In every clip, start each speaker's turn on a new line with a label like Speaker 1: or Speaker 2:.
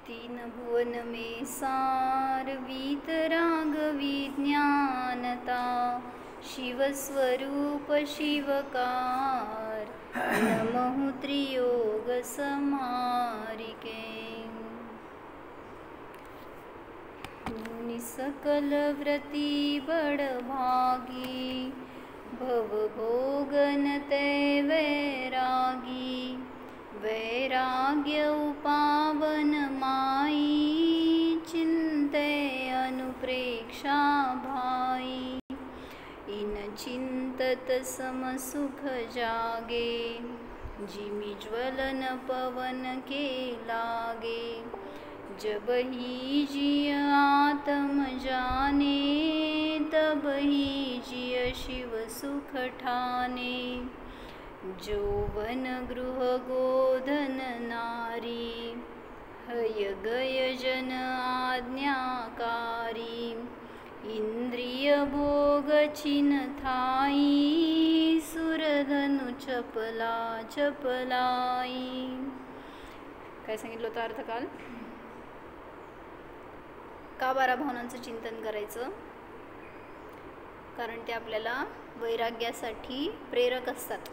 Speaker 1: तीन भुवन में सार वीतराग विज्ञानता शिवस्वरूप शिवकार नमः त्रियोग समारिके सकल व्रती बड़भागी भवभोगन ते वैरागी वैराग्य उपावन माई चिंते अनुप्रेक्षा भाई इन चिंतत समसुख जागे जिमि ज्वलन पवन के लागे जब ही जिय आत्म जाने तब ही जिय शिव सुख ठाने जौवन गृह गोधन नारी हय गय जन आज्ञाकारी इंद्रिय भोग छिन थाई सुरधनु चपला चपलाई. काय सांगितलं होतं अर्थ काल? का 12 भावनांचं चिंतन करायचं? कारण ते आपल्याला वैराग्यासाठी प्रेरक असतात.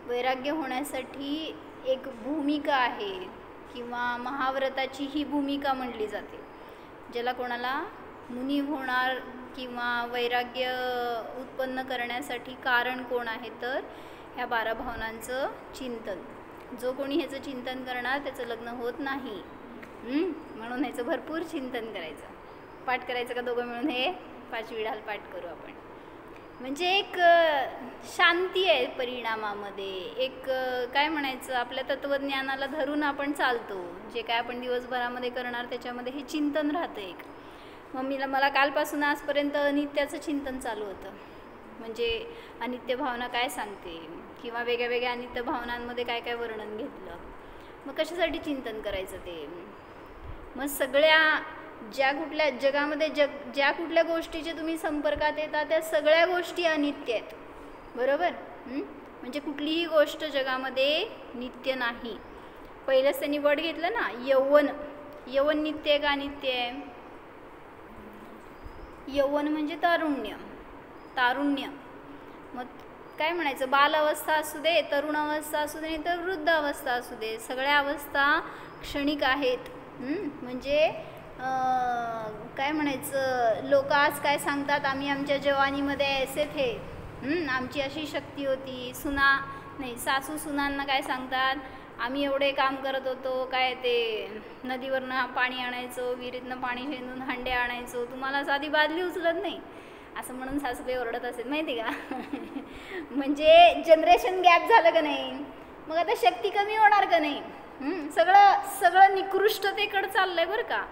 Speaker 1: वैराग्य होण्यासाठी एक भूमिका आहे किंवा महाव्रताची ही भूमिका म्हणली जाते. ज्याला कोणाला मुनी होणार किंवा वैराग्य उत्पन्न करण्यासाठी कारण कोण आहे तर ह्या 12 भावनांचं चिंतन. जो कोणी ह्याचं चिंतन करणार त्याचं लग्न होत नाही. म्हणून ह्याचं भरपूर चिंतन करायचं. पाठ करायचं का दोघं मिळून? हे 5 ढाल पाठ करू आपण. म्हणजे एक शांती आहे परिणामामध्ये. एक काय म्हणायचं, आपल्या तत्त्वज्ञानाला धरून आपण चालतो. जे काय आपण दिवसभरामध्ये करणार त्याच्यामध्ये हे चिंतन राहतं. एक मला कालपासून आजपर्यंत अनित्याचं चिंतन चालू होतं. म्हणजे अनित्य भावना काय सांगते किंवा वेगळ्या वेगळ्या अनित्य भावनांमध्ये काय काय वर्णन घेतलं. मग कशासाठी चिंतन करायचं ते? मग सगळ्या ज्या कुठल्या जगामध्ये ज्या कुठल्या गोष्टीचे तुम्ही संपर्कात येता त्या सगळ्या गोष्टी अनित्य आहेत. बरोबर? म्हणजे कुठलीही गोष्ट जगामध्ये नित्य नाही. पहिलंच त्यांनी वर्ड घेतलं ना, यौवन. यौवन नित्य आहे का अनित्य आहे? यौवन म्हणजे तारुण्य. तारुण्य मग काय म्हणायचं, बाल अवस्था असू दे, तरुण अवस्था असू दे, तर वृद्ध अवस्था असू दे, सगळ्या अवस्था क्षणिक आहेत. म्हणजे काय म्हणायचं, लोक आज काय सांगतात, आम्ही आमच्या जवानीमध्ये ऐसे थे, आमची अशी शक्ती होती. सासू सुनांना काय सांगतात, आम्ही एवढे काम करत होतो, काय ते नदीवरनं पाणी आणायचो, विहिरीतनं पाणी शेंदून हांडे आणायचो, तुम्हाला साधी बादली उचलत नाही असं म्हणून सासूबाई ओरडत असेल, माहिती का? म्हणजे जनरेशन गॅप झालं का नाही? मग आता शक्ती कमी होणार का नाही? सगळं निकृष्टतेकडे चाललंय बरं का.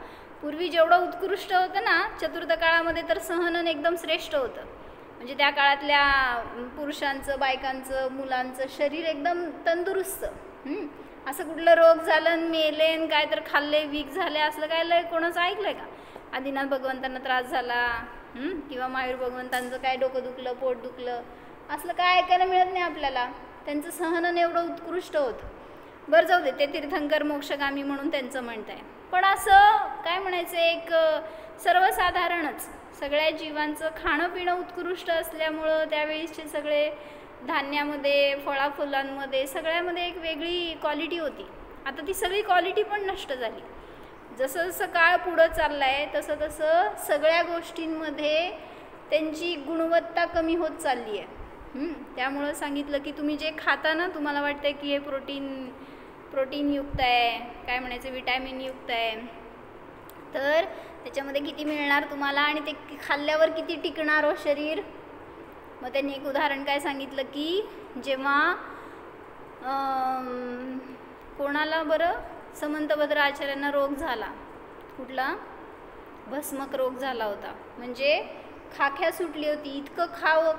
Speaker 1: पूर्वी जेवढं उत्कृष्ट होतं ना चतुर्थ काळामध्ये, तर सहनन एकदम श्रेष्ठ होतं. म्हणजे त्या काळातल्या पुरुषांचं, बायकांचं, मुलांचं शरीर एकदम तंदुरुस्त. असं कुठलं रोग झालं, मेलेन, काय तर खाल्ले, वीक झाले, असलं काय लय कोणाचं ऐकलंय का? आदिनाथ भगवंतांना त्रास झाला किंवा महावीर भगवंतांचं काय डोकं दुखलं, पोट दुखलं, असलं काय ऐकायला मिळत नाही आपल्याला. त्यांचं सहनन एवढं उत्कृष्ट होतं. बरं जाऊ दे, ते तीर्थंकर मोक्षगामी म्हणून त्यांचं म्हणत आहे. पण असं काय म्हणायचं, एक सर्वसाधारणच सगळ्या जीवांचं खाणं पिणं उत्कृष्ट असल्यामुळं त्यावेळीचे सगळे धान्यामध्ये, फळाफुलांमध्ये, सगळ्यामध्ये एक वेगळी क्वालिटी होती. आता ती सगळी क्वालिटी पण नष्ट झाली. जसं जसं काळ पुढं चालला आहे तसं तसं सगळ्या गोष्टींमध्ये त्यांची गुणवत्ता कमी होत चालली आहे. त्यामुळं सांगितलं की तुम्ही जे खाता ना, तुम्हाला वाटतं की हे प्रोटीनयुक्त आहे, काय म्हणायचं, विटॅमिनयुक्त आहे, तर त्याच्यामध्ये किती मिळणार तुम्हाला आणि ते खाल्ल्यावर किती टिकणार हो शरीर? मग त्यांनी एक उदाहरण काय सांगितलं की जेव्हा कोणाला बरं समंतभद्र आचार्यांना रोग झाला, कुठला भस्मक रोग झाला होता. म्हणजे खाख्या सुटली होती, इतकं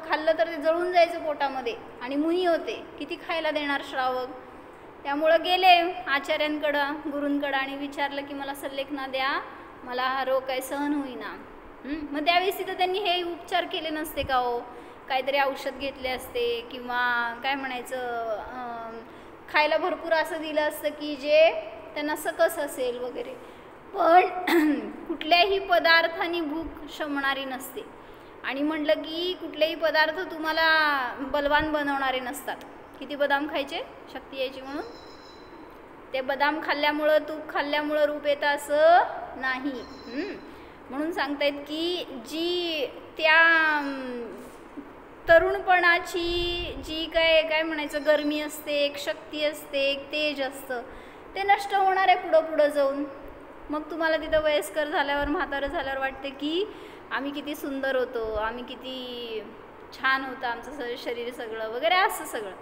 Speaker 1: खाल्लं तर ते जळून जायचं पोटामध्ये, आणि मुनी होते, किती खायला देणार श्रावक. त्यामुळं गेले आचार्यांकडं, गुरूंकडं, आणि विचारलं की मला सल्लेखना द्या, मला हा रोग काय सहन होईना. मग त्यावेळेस तिथं त्यांनी हे उपचार केले नसते का हो? काहीतरी औषध घेतले असते किंवा काय म्हणायचं खायला भरपूर असं दिलं असतं की जे त्यांना सकस असेल वगैरे. पण कुठल्याही पदार्थाने भूक शमणारी नसते. आणि म्हटलं की कुठलेही पदार्थ तुम्हाला बलवान बनवणारे नसतात. किती बदाम खायचे शक्ती यायची म्हणून? ते बदाम खाल्ल्यामुळं, तूप खाल्ल्यामुळं रूप येतं असं नाही. म्हणून सांगतायत की जी त्या तरुणपणाची जी काय म्हणायचं गरमी असते, एक शक्ती असते, एक तेज असतं, ते नष्ट होणार आहे पुढं पुढं जाऊन. मग तुम्हाला तिथं वयस्कर झाल्यावर, म्हातारं झाल्यावर वाटते की आम्ही किती सुंदर होतो, आम्ही किती छान होतं आमचं शरीर सगळं वगैरे असं सगळं.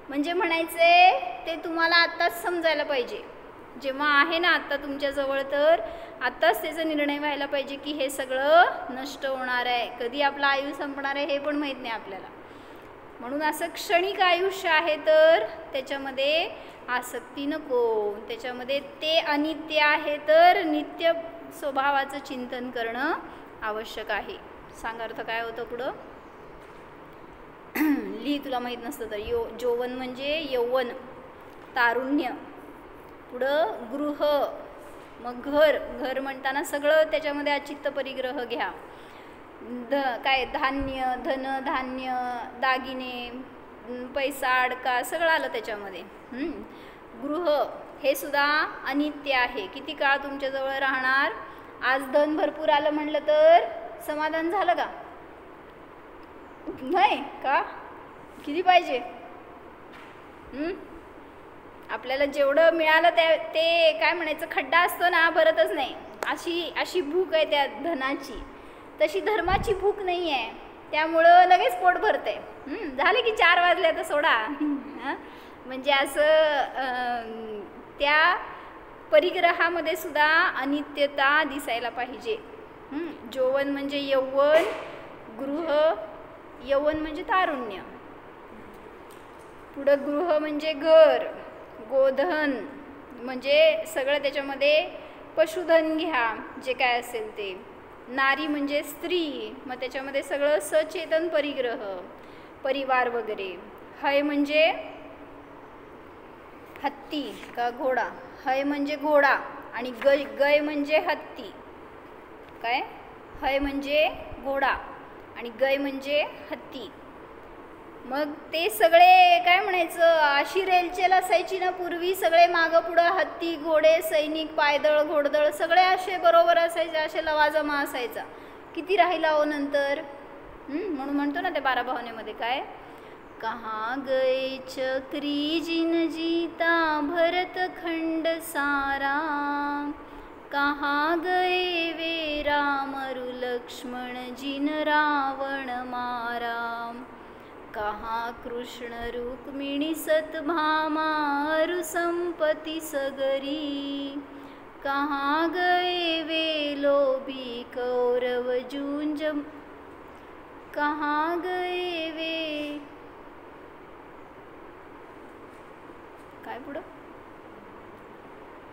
Speaker 1: म्हणजे म्हणायचे ते तुम्हाला आत्ताच समजायला पाहिजे. जेव्हा आहे ना आत्ता तुमच्याजवळ, तर आत्ताच त्याचा निर्णय व्हायला पाहिजे की हे सगळं नष्ट होणार आहे. कधी आपलं आयुष्य संपणार आहे हे पण माहीत नाही आपल्याला. म्हणून असं क्षणिक आयुष्य आहे तर त्याच्यामध्ये आसक्ती नको. त्याच्यामध्ये ते अनित्य आहे तर नित्य स्वभावाचं चिंतन करणं आवश्यक आहे. सांग अर्थ काय होतं पुढं? लिही तुला माहीत नसतं तर. यौवन म्हणजे यौवन, तारुण्य. पुढं गृह, मग घर म्हणताना सगळं त्याच्यामध्ये अचित्त परिग्रह घ्या. काय धान्य, धन धान्य, दागिने, पैसा, अडका सगळं आलं त्याच्यामध्ये. गृह हे सुद्धा अनित्य आहे. किती काळ तुमच्याजवळ राहणार? आज धन भरपूर आलं म्हणलं तर समाधान झालं का? नाही का? किती पाहिजे? आपल्याला जेवढं मिळालं ते काय म्हणायचं खड्डा असतो ना, भरतच नाही. अशी भूक आहे त्या धनाची. तशी धर्माची भूक नाही आहे, त्यामुळं लगेच पोट भरते. झाले की 4 वाजले आता सोडा. म्हणजे असं त्या परिग्रहामध्ये सुद्धा अनित्यता दिसायला पाहिजे. यौवन म्हणजे यौवन, गृह, यौवन म्हणजे तारुण्य. पुढं गृह म्हणजे घर, गोधन म्हणजे सगळं त्याच्यामध्ये पशुधन घ्या जे काय असेल ते. नारी म्हणजे स्त्री, मग त्याच्यामध्ये सगळं सचेतन परिग्रह, परिवार वगैरे. हय म्हणजे हत्ती का घोडा? हय म्हणजे घोडा आणि गय म्हणजे हत्ती. काय? हय म्हणजे घोडा आणि गय म्हणजे हत्ती. मग ते सगळे काय म्हणायचं, अशी रेलचेल असायची ना पूर्वी. सगळे मागं पुढं हत्ती, घोडे, सैनिक, पायदळ, घोडदळ सगळे असे बरोबर असायचे, असे लवाजमा असायचा. किती राहिला हो नंतर? म्हणून म्हणतो ना त्या 12 भावनेमध्ये काय, कहाँ गए चक्री जिन जीता भरत खंड सारा, कहाँ गए वे राम रु लक्ष्मण जिन रावण मारा, कहाँ कृष्ण रुक्मिणी सतभामा अरु संपत्ति सगरी, कहाँ गए वे लोभी कौरव जूंज, कहाँ गए वे काय पुढं?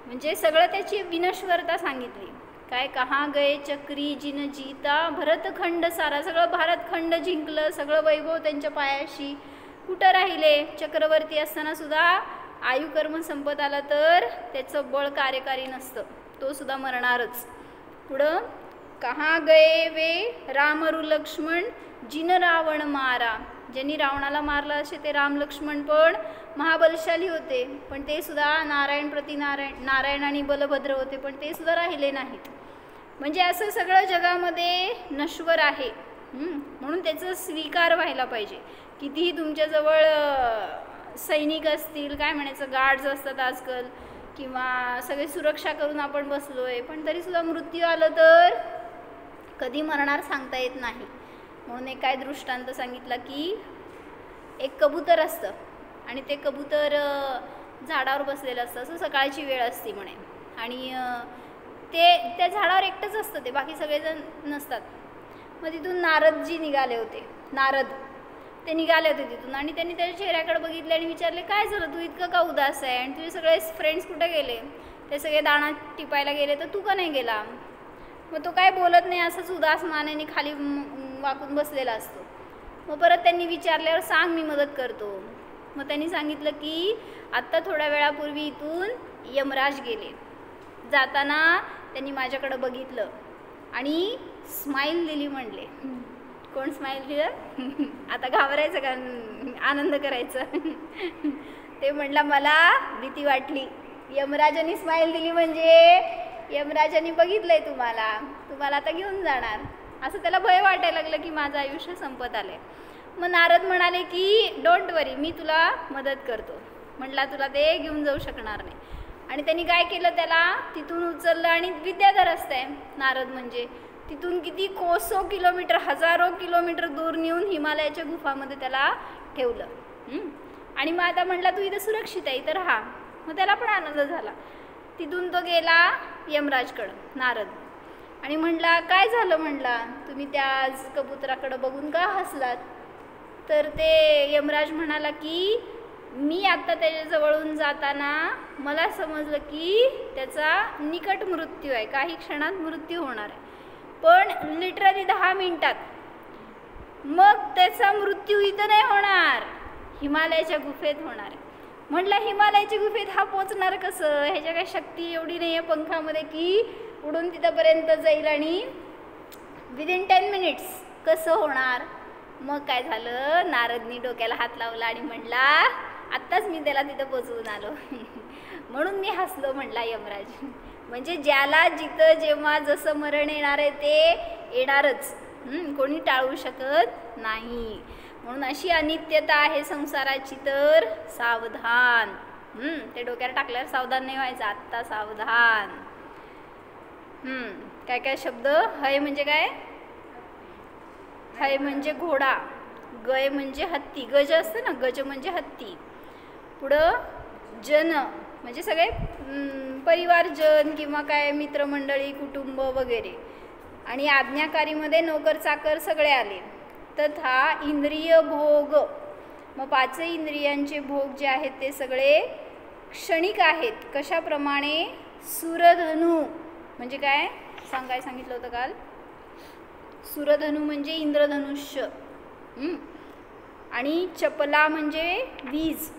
Speaker 1: म्हणजे सगळं त्याची विनश्वरता सांगितली. काय? कहाँ गए चक्री जिन जीता भरतखंड सारा. सगळं भारतखंड जिंकलं, सगळं वैभव त्यांच्या पायाशी. कुठं राहिले? चक्रवर्ती असताना सुद्धा आयुकर्म संपत आला तर त्याचं बळ कार्यकारी नसतं, तो सुद्धा मरणारच. पुढं कहाँ गए वे राम रु लक्ष्मण जिन रावण मारा. ज्यांनी रावणाला मारलं असे ते राम लक्ष्मण पण महाबलशाली होते, पण ते सुद्धा नारायण प्रति नारायण आणि बलभद्र होते, पण ते सुद्धा राहिले नाहीत. म्हणजे असं सगळं जगामध्ये नश्वर आहे. म्हणून त्याचं स्वीकार व्हायला पाहिजे. कितीही तुमच्याजवळ सैनिक असतील, काय म्हणायचं गार्ड्स असतात आजकाल, किंवा सगळे सुरक्षा करून आपण बसलोय, पण तरीसुद्धा मृत्यू आलं तर कधी मरणार सांगता येत नाही. म्हणून एक काय दृष्टांत सांगितला की एक कबूतर असतं आणि ते कबूतर झाडावर बसलेलं असतं. असं सकाळची वेळ असते म्हणे, आणि ते त्या झाडावर एकटंच असतं, ते बाकी सगळेजण नसतात. मग तिथून नारदजी निघाले होते. नारद ते निघाले होते तिथून, आणि त्यांनी त्याच्या चेहऱ्याकडे बघितले आणि विचारले, काय झालं, तू इतकं का उदास आहे, आणि तुझे सगळे फ्रेंड्स कुठे गेले? ते सगळे दाणा टिपायला गेले, तर तू का नाही गेला? मग तो काय बोलत नाही, असंच उदास मानेने खाली वाकून बसलेला असतो. मग परत त्यांनी विचारल्यावर सांग, मी मदत करतो. मग त्यांनी सांगितलं की आत्ता थोड्या वेळापूर्वी इथून यमराज गेले. जाताना त्यांनी माझ्याकडे बघितलं आणि स्माईल दिली म्हणले. कोण स्माईल दिलं? आता घाबरायचं का आनंद करायचं? ते म्हणला मला भीती वाटली. यमराजांनी स्माईल दिली म्हणजे यमराजांनी बघितलंय तुम्हाला आता घेऊन जाणार, असं त्याला भय वाटायला लागलं की माझं आयुष्य संपत आलंय. मग नारद म्हणाले की डोंट वरी, मी तुला मदत करतो. म्हटला तुला ते घेऊन जाऊ शकणार नाही. आणि त्यांनी काय केलं, त्याला तिथून उचललं आणि विद्याधर असतंय नारद म्हणजे, तिथून किती कोसो किलोमीटर, हजारो किलोमीटर दूर नेऊन हिमालयाच्या गुफामध्ये त्याला ठेवलं. आणि मग आता म्हटला तू इथं सुरक्षित आहे, इथं राहा. मग त्याला पण आनंद झाला. तिथून तो गेला यमराजकडं नारद आणि म्हटला काय झालं, म्हटला तुम्ही त्या कबुतराकडं बघून का हसलात? तर ते यमराज म्हणाला की मी आत्ता त्याच्याजवळून जाताना मला समजलं की त्याचा निकट मृत्यू आहे, काही क्षणात मृत्यू होणार आहे, पण लिटरली 10 मिनिटात. मग त्याचा मृत्यू इथं नाही होणार, हिमालयाच्या गुफेत होणार आहे. म्हटलं हिमालयाच्या गुफेत हा पोचणार कसं? ह्याच्या काही शक्ती एवढी नाही आहे पंखामध्ये की उडून तिथंपर्यंत जाईल आणि विदिन 10 मिनिट्स कसं होणार? मग काय झालं, नारदनी डोक्याला हात लावला आणि म्हटला आत्ताच मी त्याला तिथं पोचवून आलो. म्हणून मी हसलो, म्हटला यमराज. म्हणजे ज्याला जिथं जेव्हा जसं मरण येणार आहे ते येणारच, कोणी टाळू शकत नाही. म्हणून अशी अनित्यता आहे संसाराची, तर सावधान. ते डोक्यावर टाकल्यावर सावधान नाही व्हायचं, आत्ता सावधान. काय काय शब्द? हय म्हणजे काय? हय म्हणजे घोडा, गय म्हणजे हत्ती, गज असतं ना, गज म्हणजे हत्ती. पुढं जन म्हणजे सगळे परिवारजन किंवा काय मित्रमंडळी, कुटुंब वगैरे. आणि आज्ञाकारीमध्ये नोकर चाकर सगळे आले. तथा इंद्रिय भोग, मग 5 इंद्रियांचे भोग जे आहेत ते सगळे क्षणिक आहेत. कशाप्रमाणे? सुरधनु म्हणजे काय काय सांगितलं होतं काल? सुरधनु म्हणजे इंद्रधनुष्य. आणि चपला म्हणजे वीज,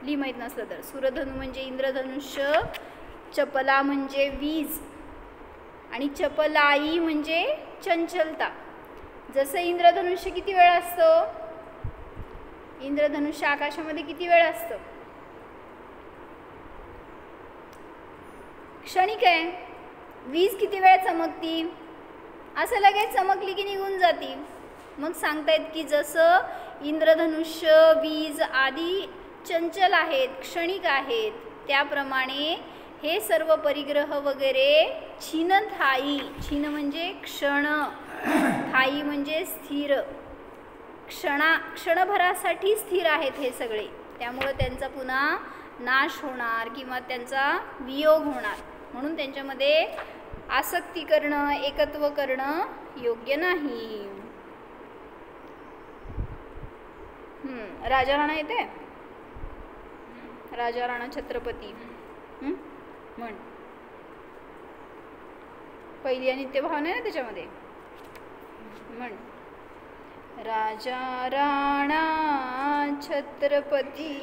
Speaker 1: ली माहीत नसलं तर. सुरधनु म्हणजे इंद्रधनुष्य, चपला म्हणजे वीज आणि चपलाई म्हणजे चंचलता. जसं इंद्रधनुष्य किती वेळ असतं? इंद्रधनुष्य आकाशामध्ये किती वेळ असतं? क्षणिक आहे. वीज किती वेळ चमकती? असं लगेच चमकली की निघून जाती. मग सांगतायत की जसं इंद्रधनुष्य, वीज आदी चंचल आहेत, क्षणिक आहेत, त्याप्रमाणे हे सर्व परिग्रह वगैरे छिनथाई, छिन म्हणजे क्षण, थाई म्हणजे स्थिर, क्षणभरासाठी स्थिर आहेत हे सगळे. त्यामुळे त्यांचा पुन्हा नाश होणार किंवा त्यांचा वियोग होणार. म्हणून त्यांच्यामध्ये आसक्ती करणं, एकत्व करणं योग्य नाही. राजा राणा येते, राजा राणा छत्रपती म्हण. पहिली अनित्य भावना आहे ना त्याच्यामध्ये. म्हण राजा राणा छत्रपती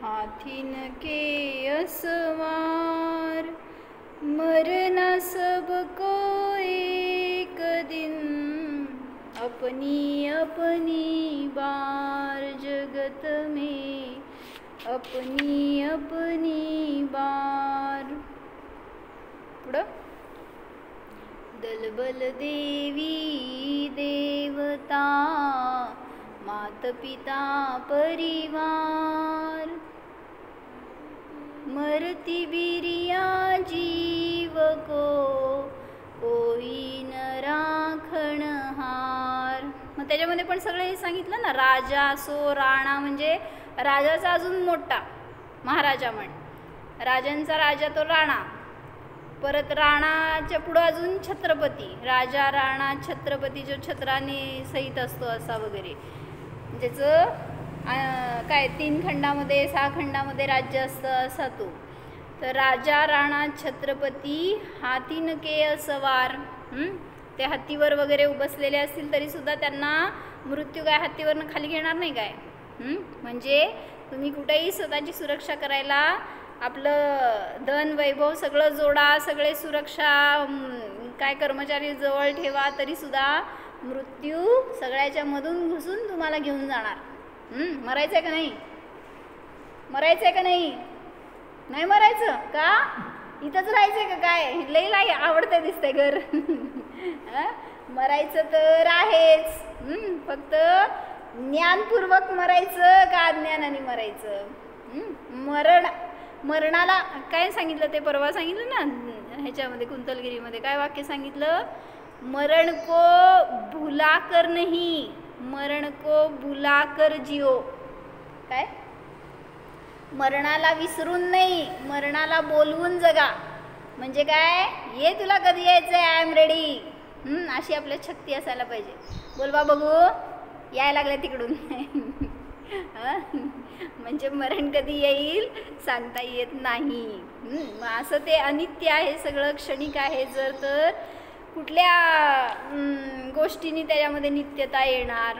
Speaker 1: हाथीन के असवार, मरना सबको एक दिन, अपनी अपनी बार जगत में, अपनी अपनी बार. पुढं दलबल देवी देवता, मात पिता परिवार, मरती बिरिया जीव को, कोई न राखण हार. मग त्याच्यामध्ये पण सगळे सांगितलं ना, राजा असो, राणा म्हणजे राजाचा अजून मोठा महाराजा म्हण, राजांचा राजा तो राणा. परत राणाच्या पुढं अजून छत्रपती, राजा राणा छत्रपती जो छत्राने सहित असतो असा वगैरे, ज्याचं काय 3 खंडामध्ये 6 खंडामध्ये राज्य असतं असा तो. तर राजा राणा छत्रपती हातीन के असवार. ते हत्तीवर वगैरे बसलेले असतील तरीसुद्धा त्यांना मृत्यू काय हत्तीवरनं खाली घेणार नाही काय? म्हणजे तुम्ही कुठेही स्वतःची सुरक्षा करायला आपलं धन वैभव सगळं जोडा, सगळे सुरक्षा काय कर्मचारी जवळ ठेवा, तरीसुद्धा मृत्यू सगळ्याच्या मधून घुसून तुम्हाला घेऊन जाणार. मरायचं आहे का नाही? मरायचं आहे का नाही? नाही मरायचं का? इथंच राहायचं आहे का काय? लई आवडतं दिसतंय घर. मरायचं तर आहेच, फक्त ज्ञानपूर्वक मरायचं का अज्ञानाने मरायचं? मरणाला काय सांगितलं ते परवा सांगितलं ना ह्याच्यामध्ये कुंतलगिरीमध्ये, काय वाक्य सांगितलं? मरण को भुला कर नहीं, मरण को बुला कर जिओ. काय? मरणाला विसरून नाही, मरणाला बोलवून जगा. म्हणजे काय? ये तुला कधी यायचंय, आय एम रेडी. अशी आपल्यात शक्ती असायला पाहिजे. बोल बा बघू, यायला लागल्या तिकडून. म्हणजे मरण कधी येईल सांगता येत नाही. असं ते अनित्य आहे, सगळं क्षणिक आहे. जर तर कुठल्या गोष्टींनी त्याच्यामध्ये नित्यता येणार.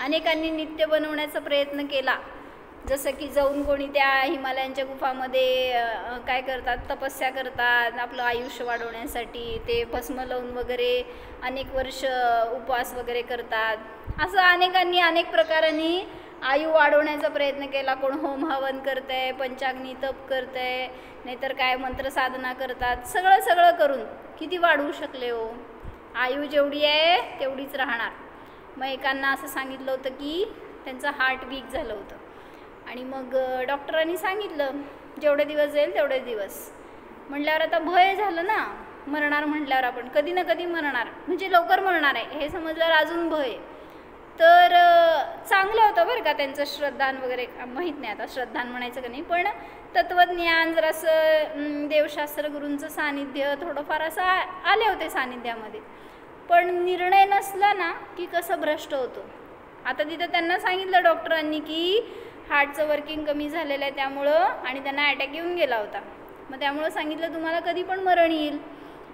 Speaker 1: अनेकांनी नित्य बनवण्याचा प्रयत्न केला, जसं की जाऊन कोणी त्या हिमालयांच्या गुफामध्ये काय करतात, तपस्या करतात आपलं आयुष्य वाढवण्यासाठी. ते भस्म लावून वगैरे अनेक वर्ष उपवास वगैरे करतात. असं अनेकांनी अनेक प्रकारांनी आयु वाढवण्याचा प्रयत्न केला. कोण होम हवन करतंय, पंचाग्नी तप करतंय, नाहीतर काय मंत्रसाधना करतात. सगळं करून किती वाढवू शकले हो? आयु जेवढी आहे तेवढीच राहणार. मग एकांना असं सांगितलं होतं की त्यांचं हार्ट वीक झालं होतं, आणि मग डॉक्टरांनी सांगितलं जेवढे दिवस जाईल तेवढे दिवस. म्हटल्यावर आता भय झालं ना, मरणार म्हटल्यावर आपण कधी ना कधी मरणार, म्हणजे लवकर मरणार आहे हे समजल्यावर अजून भय. तर चांगलं होतं बरं का त्यांचं श्रद्धान वगैरे, माहीत नाही आता श्रद्धान म्हणायचं का नाही, पण तत्त्वज्ञान जरासं देवशास्त्र गुरूंचं सानिध्य थोडंफार असं आले होते सानिध्यामध्ये. पण निर्णय नसला ना की कसं भ्रष्ट होतो. आता तिथं त्यांना सांगितलं डॉक्टरांनी की हार्टचं वर्किंग कमी झालेलं आहे त्यामुळं, आणि त्यांना अटॅक येऊन गेला होता. मग त्यामुळं सांगितलं तुम्हाला कधी पण मरण येईल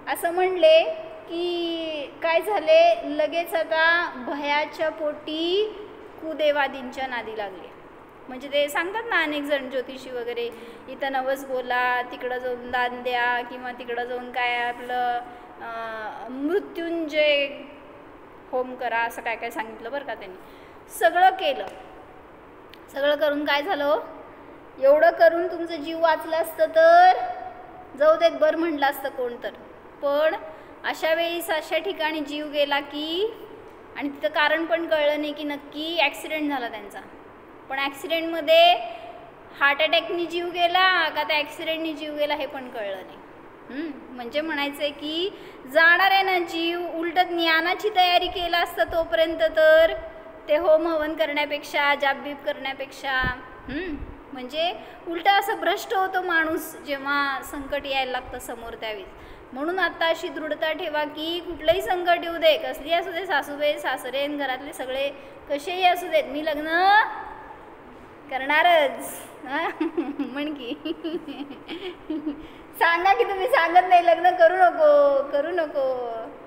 Speaker 1: असं म्हणले की काय झाले, लगेच आता भयाच्या पोटी कुदेवादींच्या नादी लागले. म्हणजे ते सांगतात ना अनेक जण ज्योतिषी वगैरे, इथं नवस बोला, तिकडं जाऊन दान द्या, किंवा तिकडं जाऊन काय आपलं मृत्युंजय होम करा, असं काय काय सांगितलं बरं का त्यांनी. सगळं केलं. सगळं करून काय झालं, एवढं करून तुमचं जीव वाचलं असतं तर जाऊ देत बरं म्हटलं असतं कोण तर. पण अशा वेळेस अशा ठिकाणी जीव गेला की, आणि तिथं कारण पण कळलं नाही की नक्की ॲक्सिडेंट झाला त्यांचा. पण ॲक्सिडेंटमध्ये हार्ट अटॅकनी जीव गेला का त्या ॲक्सिडेंटनी जीव गेला हे पण कळलं नाही. म्हणजे म्हणायचं आहे की जाणार आहे ना जीव, उलट ज्ञानाची तयारी केला असता तोपर्यंत तर ते होम हवन करण्यापेक्षा, जापबीप करण्यापेक्षा, म्हणजे उलट असं भ्रष्ट होतो माणूस जेव्हा संकट यायला लागतं समोर त्यावेळेस. म्हणून आता अशी दृढता ठेवा की कुठलंही संकट येऊ दे, कसली असू दे, सासूबाई सासरे घरातले सगळे कसेही असू देत, मी लग्न करणारच. म्हण की सांगा की तुम्ही सांगत नाही लग्न करू नको,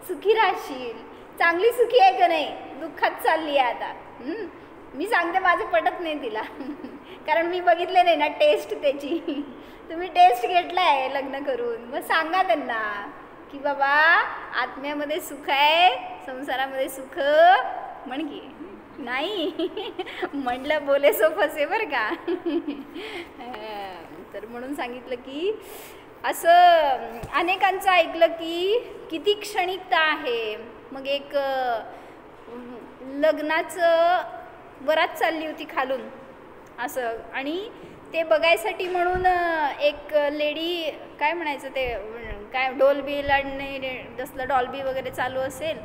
Speaker 1: सुखी राहशील. चांगली सुखी आहे का नाही, दुःखात चालली आहे आता. मी सांगते माझं पटत नाही तिला, कारण मी बघितले नाही ना टेस्ट त्याची. तुम्ही टेस्ट घेतला आहे लग्न करून, मग सांगा त्यांना की बाबा आत्म्यामध्ये सुख आहे, संसारामध्ये सुख. म्हण की नाही म्हटलं बोले सो फसे बरं का. तर म्हणून सांगितलं की असं अनेकांचं ऐकलं की किती क्षणिकता आहे. मग एक लग्नाचं वरात चालली होती खालून असं, आणि ते बघायसाठी म्हणून एक लेडी, काय म्हणायचं ते, काय डॉल्बी आणि जसलं डॉल्बी वगैरे चालू असेल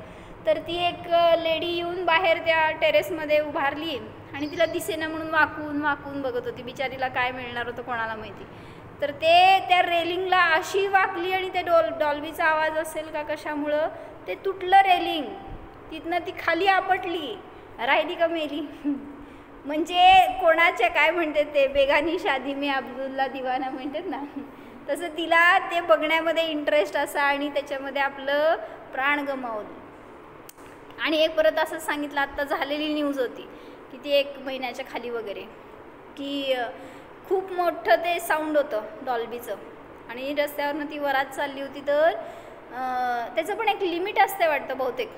Speaker 1: तर ती एक लेडी येऊन बाहेर त्या टेरेसमध्ये उभारली आणि तिला दिसेना म्हणून वाकून बघत होती. बिचारीला काय मिळणार होतं कोणाला माहिती. तर ते त्या रेलिंगला अशी वाकली आणि ते डॉल्बीचा आवाज असेल का कशामुळं ते तुटलं रेलिंग, तिथनं ती खाली आपटली, राहिली का मेली. म्हणजे कोणाच्या काय म्हणतात ते, बेगानी शादी में अब्दुल्ला दिवाना म्हणतात ना, तसं तिला ते बघण्यामध्ये इंटरेस्ट असा आणि त्याच्यामध्ये आपलं प्राण गमावलं. आणि एक परत असं सांगितलं, आत्ता झालेली न्यूज होती की ती 1 महिन्याच्या खाली वगैरे, की खूप मोठं ते साऊंड होतं डॉल्बीचं, आणि रस्त्यावरनं ती वरात चालली होती. तर त्याचं पण एक लिमिट असते वाटतं बहुतेक,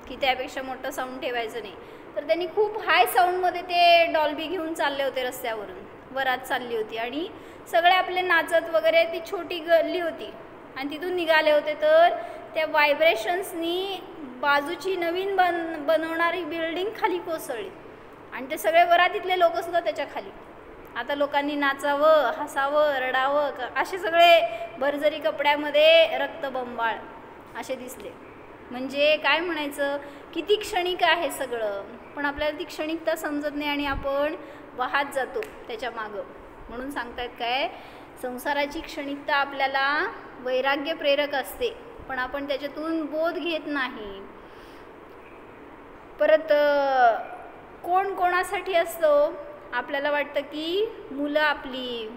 Speaker 1: की त्यापेक्षा मोठं साऊंड ठेवायचं नाही. तर त्यांनी खूप हाय साऊंडमध्ये ते डॉल्बी घेऊन चालले होते रस्त्यावरून, वरात चालली होती आणि सगळे आपले नाचत वगैरे. ती छोटी गल्ली होती आणि तिथून निघाले होते. तर त्या व्हायब्रेशन्सनी बाजूची नवीन बनवणारी बिल्डिंग खाली कोसळली आणि ते सगळे वरातीतले लोकसुद्धा त्याच्या खाली. आता लोकांनी नाचावं, हसावं, रडावं, असे सगळे भरजरी कपड्यामध्ये रक्तबंबाळ असे दिसले. म्हणजे काय म्हणायचं, किती क्षणिक आहे सगळं, पण आपल्याला ती क्षणिकता समजत नाही आणि आपण वाहत जातो त्याच्या मागं. म्हणून सांगतायत काय, संसाराची क्षणिकता आपल्याला वैराग्य प्रेरक असते, पण आपण त्याच्यातून बोध घेत नाही. परत कोण कोणासाठी असतो, आपल्याला वाटतं की मुलं आपली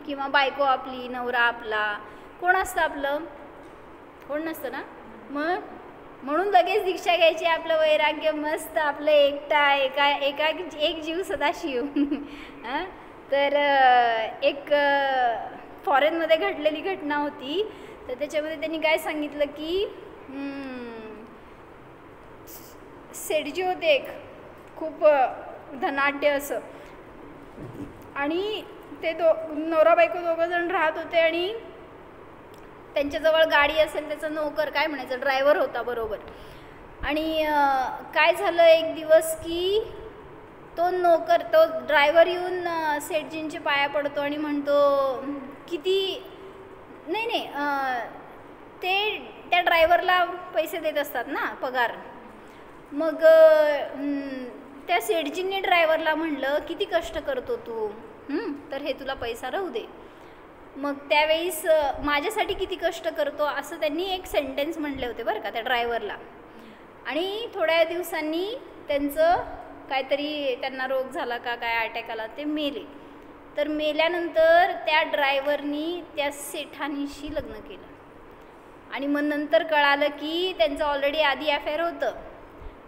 Speaker 1: किंवा बायको आपली, नवरा आपला. कोण असतं आपलं? कोण नसतं ना. मग म्हणून लगेच दीक्षा घ्यायची, आपलं वैराग्य मस्त, आपलं एकटा एक जीव सदाशिव. तर एक फॉरेनमध्ये घडलेली घटना होती. तर त्याच्यामध्ये त्यांनी काय सांगितलं की सेठजी होते एक, खूप धनाढ्य असं, आणि ते नवरा बायको दोघंजण राहत होते आणि त्यांच्याजवळ गाडी असेल, त्याचा नोकर काय म्हणायचं ड्रायव्हर होता बरोबर. आणि काय झालं एक दिवस की तो ड्रायव्हर येऊन सेठजींचे पाया पडतो आणि म्हणतो किती नाही ते त्या ड्रायव्हरला पैसे देत असतात ना, पगार. मग त्या सेठजींनी ड्रायव्हरला म्हणलं किती कष्ट करतो तू, तर हे तुला पैसा राहू दे. मग त्यावेळेस माझ्यासाठी किती कष्ट करतो असं त्यांनी एक सेंटेन्स म्हटले होते बरं का त्या ड्रायव्हरला. आणि थोड्या दिवसांनी त्यांचं काहीतरी, त्यांना रोग झाला का काय, अटॅक आला, ते मेले. तर मेल्यानंतर त्या ड्रायव्हरनी त्या सेठानीशी लग्न केलं आणि मग नंतर कळालं की त्यांचं ऑलरेडी आधी अफेअर होतं.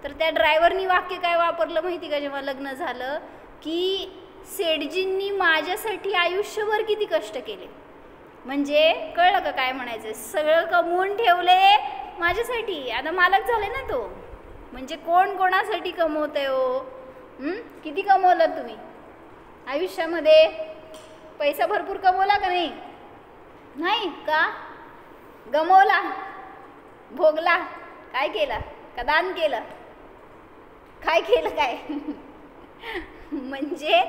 Speaker 1: तर त्या ड्रायव्हरनी वाक्य काय वापरलं माहिती का जेव्हा लग्न झालं, की सेठजींनी माझ्यासाठी आयुष्यभर किती कष्ट केले. म्हणजे कळलं का काय म्हणायचं, सगळं कमवून ठेवले माझ्यासाठी, आता मालक झाले ना तो. म्हणजे कोण कोणासाठी कमवतंय हो. किती कमवलं तुम्ही आयुष्यामध्ये? पैसा भरपूर कमवला का नाही? नाही का? गमवला, भोगला, काय केला का, दान केलं, काय केलं काय? म्हणजे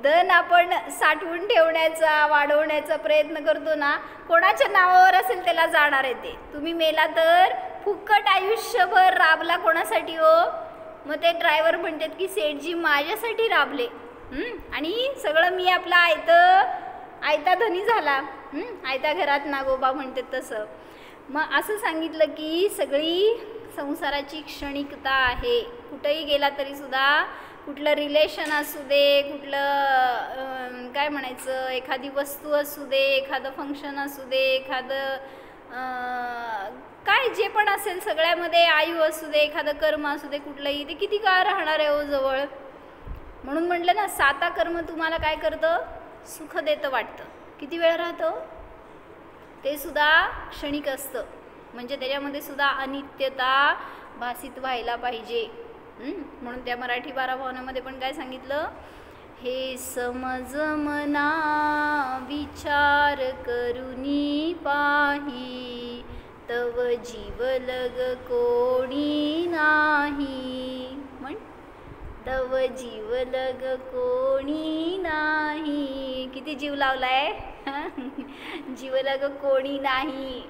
Speaker 1: धन आपण साठवून ठेवण्याचा, वाढवण्याचा प्रयत्न करतो ना, कोणाच्या नावावर असेल त्याला जाणार आहे ते. तुम्ही मेला तर फुकट आयुष्यभर राबला कोणासाठी हो? मग ते ड्रायव्हर म्हणतात की सेठजी माझ्यासाठी राबले आणि सगळं मी आपला आयता धनी झाला, आयता घरात नागोबा म्हणतात तसं. मग असं सांगितलं की सगळी संसाराची क्षणिकता आहे. कुठंही गेला तरी सुद्धा, कुठलं रिलेशन असू दे, कुठलं काय म्हणायचं, एखादी वस्तू असू दे, एखादं फंक्शन असू दे, एखादं काय जे पण असेल, सगळ्यामध्ये आयु असू दे, एखादं कर्म असू दे, कुठलंही, ते किती काळ राहणार आहे हो जवळ. म्हणून म्हटलं ना, 7 कर्म तुम्हाला काय करतं, सुख देतं वाटतं. किती वेळ राहतं ते सुद्धा क्षणिक असतं. म्हणजे त्याच्यामध्ये सुद्धा अनित्यता भासित व्हायला पाहिजे. म्हणून त्या मराठी 12 भावनामध्ये पण काय सांगितलं, हे समज मना विचार करुनी पाही, तव जीव लग कोणी नाही. म्हण, तव जीव लग कोणी नाही. किती जीव लावलाय, जीव लग कोणी नाही.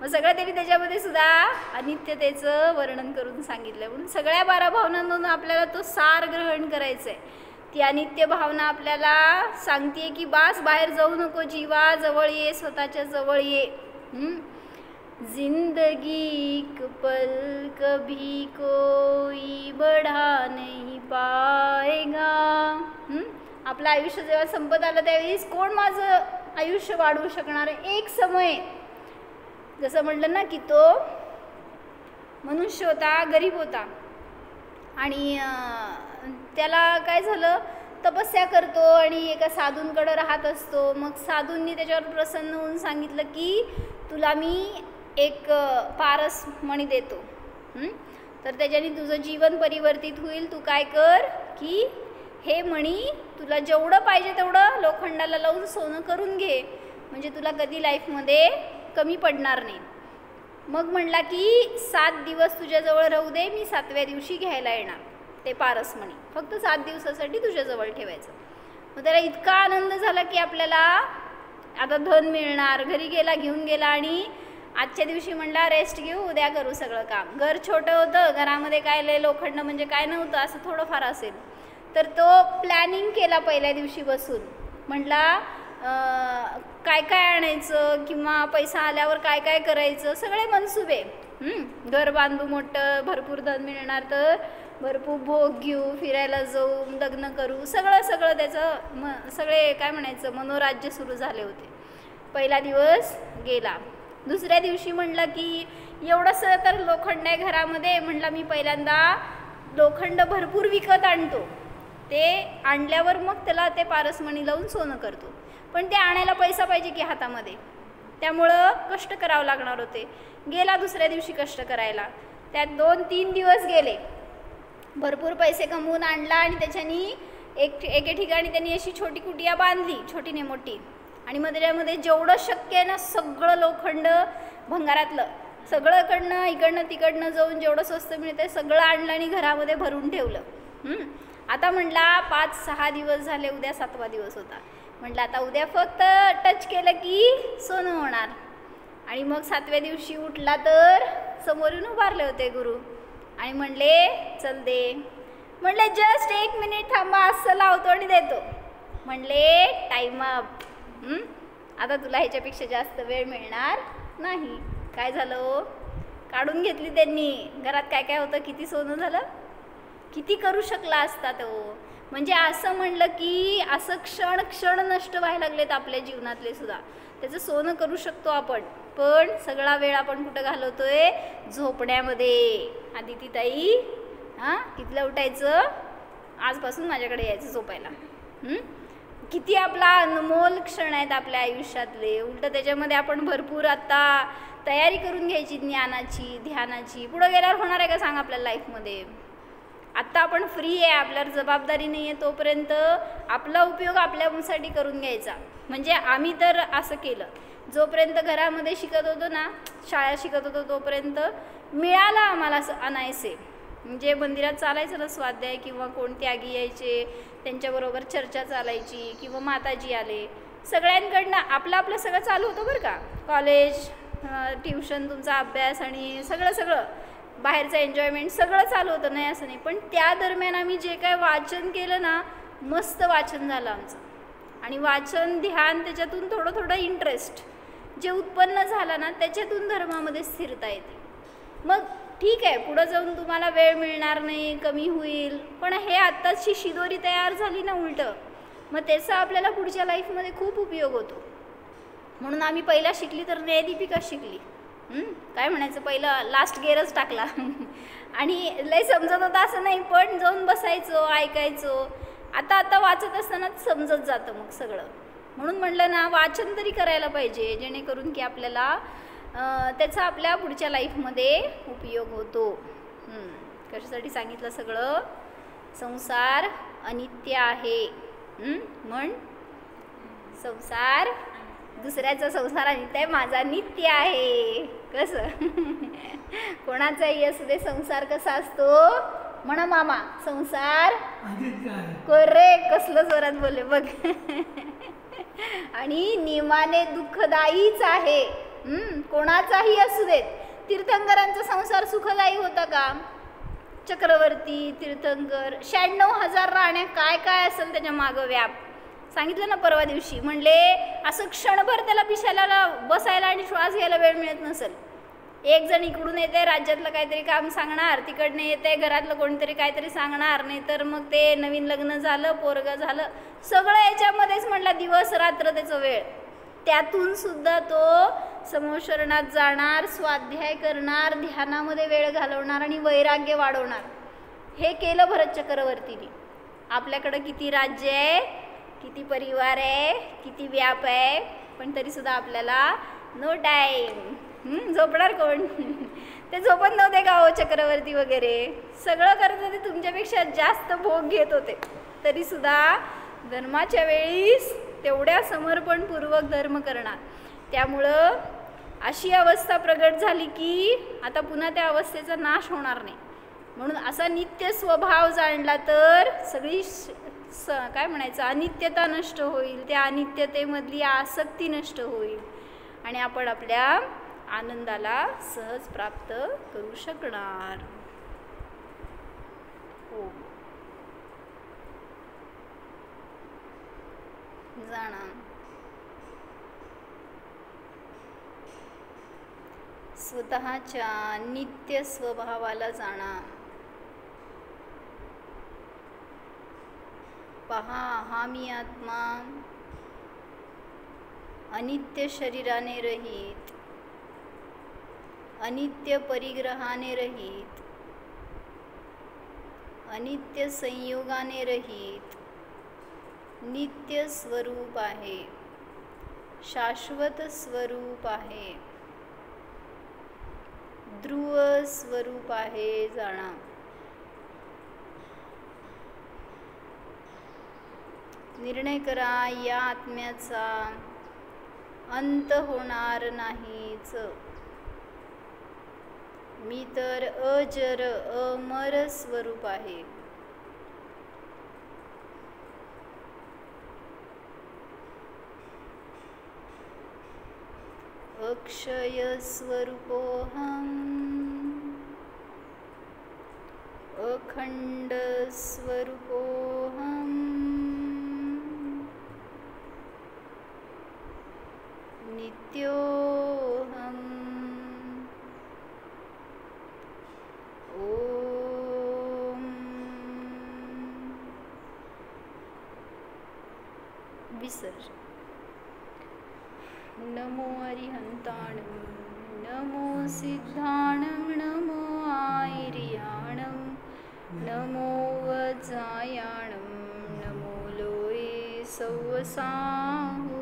Speaker 1: मग सगळं त्यांनी त्याच्यामध्ये सुद्धा अनित्यतेचं वर्णन करून सांगितलं. म्हणून सगळ्या 12 भावनांमधून आपल्याला तो सार ग्रहण करायचा आहे. ती अनित्य भावना आपल्याला सांगते की बास, बाहेर जाऊ नको जीवा, जवळ ये, स्वतःच्या जवळ ये. जिंदगी एक पल कभी कोई बढ़ा नहीं पाएगा. आपलं आयुष्य जेव्हा संपत आलं त्यावेळेस कोण माझं आयुष्य वाढवू शकणार आहे. एक समय, जसं म्हटलं ना की तो मनुष्य होता, गरीब होता आणि त्याला काय झालं, तपस्या करतो आणि एका साधूंकडे राहत असतो. मग साधूंनी त्याच्यावर प्रसन्न होऊन सांगितलं की तुला मी एक पारस मणी देतो, तर त्याच्याने तुझं जीवन परिवर्तित होईल. तू काय कर की हे मणी तुला जेवढं पाहिजे तेवढं लोखंडाला लावून सोनं करून घे, म्हणजे तुला कधी लाईफमध्ये कमी पडणार नाही. मग म्हणला की 7 दिवस तुझ्याजवळ राहू दे, मी 7व्या दिवशी घ्यायला येणार ते पारसमणी, फक्त 7 दिवसासाठी तुझ्याजवळ ठेवायचं. मग त्याला इतका आनंद झाला की आपल्याला आता धन मिळणार. घरी गेला, घेऊन गेला आणि आजच्या दिवशी म्हणला रेस्ट घेऊ, उद्या करू सगळं काम. घर छोटं होतं, घरामध्ये काय लय लोखंड म्हणजे काय नव्हतं, असं थोडंफार असेल. तर तो प्लॅनिंग केला पहिल्या दिवशी बसून. म्हटला काय काय आणायचं किंवा पैसा आल्यावर काय काय करायचं, सगळे मनसुबे. घर बांधू मोठं, भरपूर धन मिळणार तर भरपूर भोग घेऊ, फिरायला जाऊ, लग्न करू, सगळं त्याचं सगळे काय म्हणायचं मनोराज्य सुरू झाले होते. पहिला दिवस गेला. दुसऱ्या दिवशी म्हणलं की एवढंसं तर लोखंड आहे घरामध्ये, म्हणला मी पहिल्यांदा लोखंड भरपूर विकत आणतो, ते आणल्यावर मग त्याला ते पारसमणी लावून सोनं करतो. पण ते आणायला पैसा पाहिजे की हातामध्ये, त्यामुळं कष्ट करावं लागणार होते. गेला दुसऱ्या दिवशी कष्ट करायला. त्यात 2-3 दिवस गेले, भरपूर पैसे कमवून आणला आणि त्याच्यानी एके ठिकाणी त्यांनी अशी छोटी कुटिया बांधली, छोटी ने मोठी, आणि मग त्याच्यामध्ये जेवढं शक्य आहे ना सगळं लोखंड भंगारातलं सगळंकडनं इकडनं तिकडनं जाऊन जेवढं स्वस्त मिळतं सगळं आणलं आणि घरामध्ये भरून ठेवलं. आता म्हटला 5-6 दिवस झाले, उद्या 7वा दिवस होता. म्हटलं आता उद्या फक्त टच केलं की सोनं होणार. आणि मग 7व्या दिवशी उठला तर समोरून उभारले होते गुरु आणि म्हणले चल दे. म्हणले जस्ट 1 मिनिट थांबा, असं लावतो आणि देतो. म्हणले टाईम अप, आता तुला ह्याच्यापेक्षा जास्त वेळ मिळणार नाही. काय झालं, काढून घेतली त्यांनी. घरात काय काय होतं, किती सोनं झालं, किती करू शकला असता तो. म्हणजे असं म्हणलं की असं क्षण क्षण नष्ट व्हायला लागलेत आपल्या जीवनातले सुद्धा. त्याचं सोनं करू शकतो आपण, पण सगळा वेळ आपण कुठं घालवतोय, झोपण्यामध्ये. आदितीताई कितीला उठायचं, आजपासून माझ्याकडे यायचं झोपायला. किती आपला अनमोल क्षण आहेत आपल्या आयुष्यातले. उलट त्याच्यामध्ये आपण भरपूर आता तयारी करून घ्यायची ज्ञानाची, ध्यानाची. पुढं गेल्यावर होणार आहे का सांग आपल्या लाईफमध्ये. आत्ता आपण फ्री आहे, आपल्यावर जबाबदारी नाही आहे, तोपर्यंत आपला उपयोग आपल्यासाठी करून घ्यायचा. म्हणजे आम्ही तर असं केलं, जोपर्यंत घरामध्ये शिकत होतो ना, शाळा शिकत होतो, तोपर्यंत मिळालं आम्हाला असं अनायसे. म्हणजे मंदिरात चालायचं ना स्वाध्याय, किंवा कोण त्यागी यायचे त्यांच्याबरोबर चर्चा चालायची, किंवा माताजी आले, सगळ्यांकडनं आपलं सगळं चालू होतं बरं का. कॉलेज, ट्युशन, तुमचा अभ्यास आणि सगळं बाहेरचं एन्जॉयमेंट सगळं चालू होतं, नाही असं नाही. पण त्या दरम्यान आम्ही जे काय वाचन केलं ना, मस्त वाचन झालं आमचं. आणि वाचन, ध्यान, त्याच्यातून थोडं इंटरेस्ट जे उत्पन्न झालं ना, त्याच्यातून धर्मामध्ये स्थिरता येते. मग ठीक आहे, पुढं जाऊन तुम्हाला वेळ मिळणार नाही, कमी होईल, पण हे आत्ताची शिदोरी तयार झाली ना उलटं, मग त्याचा आपल्याला पुढच्या लाईफमध्ये खूप उपयोग होतो. म्हणून आम्ही पहिला शिकली तर न्यायदीपिका शिकली. काय म्हणायचं, पहिलं लास्ट गेअरच टाकला. आणि लय समजत होतं असं नाही, पण जाऊन बसायचो, ऐकायचो. आता वाचत असताना समजत जातं मग सगळं. म्हणून म्हटलं ना, वाचन तरी करायला पाहिजे, जेणेकरून की आपल्याला त्याचा आपल्या पुढच्या लाईफमध्ये उपयोग होतो. कशासाठी सांगितलं सगळं, संसार अनित्य आहे. म्हण, संसार, दुसऱ्याचा संसार अनित्य आहे, माझा नित्य आहे. कसं कोणाचाही असू दे, संसार कसा असतो म्हणा मामा, संसार करे. कसलं जोरात बोलले बघ. आणि नियमाने दुःखदायीच आहे. कोणाचाही असू देत. तीर्थंकरांचा संसार सुखदायी होता का? चक्रवर्ती, तीर्थंकर, 96,000 राण्या, काय काय असेल त्याच्या मागं व्याप. सांगितलं ना परवा दिवशी, म्हणले असं क्षणभर त्याला पिशाला बसायला आणि श्वास घ्यायला वेळ मिळत नसेल. एक जण इकडून येते, राज्यातलं काहीतरी काम सांगणार, तिकडनं येते, घरातलं कोणीतरी काहीतरी सांगणार, नाही तर मग ते नवीन लग्न झालं, पोरगं झालं, सगळं याच्यामध्येच म्हटलं दिवस रात्र त्याचा वेळ. त्यातून सुद्धा तो समोशरणात जाणार, स्वाध्याय करणार, ध्यानामध्ये वेळ घालवणार आणि वैराग्य वाढवणार. हे केलं भरत चक्रवर्तीने. आपल्याकडं किती राज्य आहे, किती परिवार आहे, किती व्याप आहे, पण तरीसुद्धा आपल्याला नो टाईम. झोपणार कोण? ते झोपत नव्हते का हो चक्रवर्ती वगैरे? सगळं करत होते, तुमच्यापेक्षा जास्त भोग घेत होते, तरीसुद्धा धर्माच्या वेळीस तेवढ्या समर्पणपूर्वक धर्म करणार. त्यामुळं अशी अवस्था प्रगट झाली की आता पुन्हा त्या अवस्थेचा नाश होणार नाही. म्हणून असा नित्य स्वभाव जाणला तर सगळी काय म्हणायचं अनित्यता नष्ट होईल, त्या अनित्यतेमधली आसक्ती नष्ट होईल आणि आपण आपल्या आनंदाला सहज प्राप्त करू शकणार. हो, जाणा स्वतःच्या नित्य स्वभावाला जाणा. पहा, हा मी आत्मा अनित्य शरीराने रहित, अनित्य परिग्रहाने रहित, अनित्य संयोगाने रहित नित्य स्वरूप आहे, शाश्वत स्वरूप आहे, ध्रुव स्वरूप आहे. जाणा. निर्णय करा, या आत्म्याचा अंत होणार नाहीच. मी तर अजर अमर स्वरूप आहे. अक्षय स्वरूपोऽहम्, अखंड स्वरूपोऽहम्, नित्योऽहम्. ओम विसर्जन. नमो अरिहंताणं, नमो सिद्धाणं, नमो आयर्याणं, नमो वज्रायाणं, नमो लोये सौवसाहु.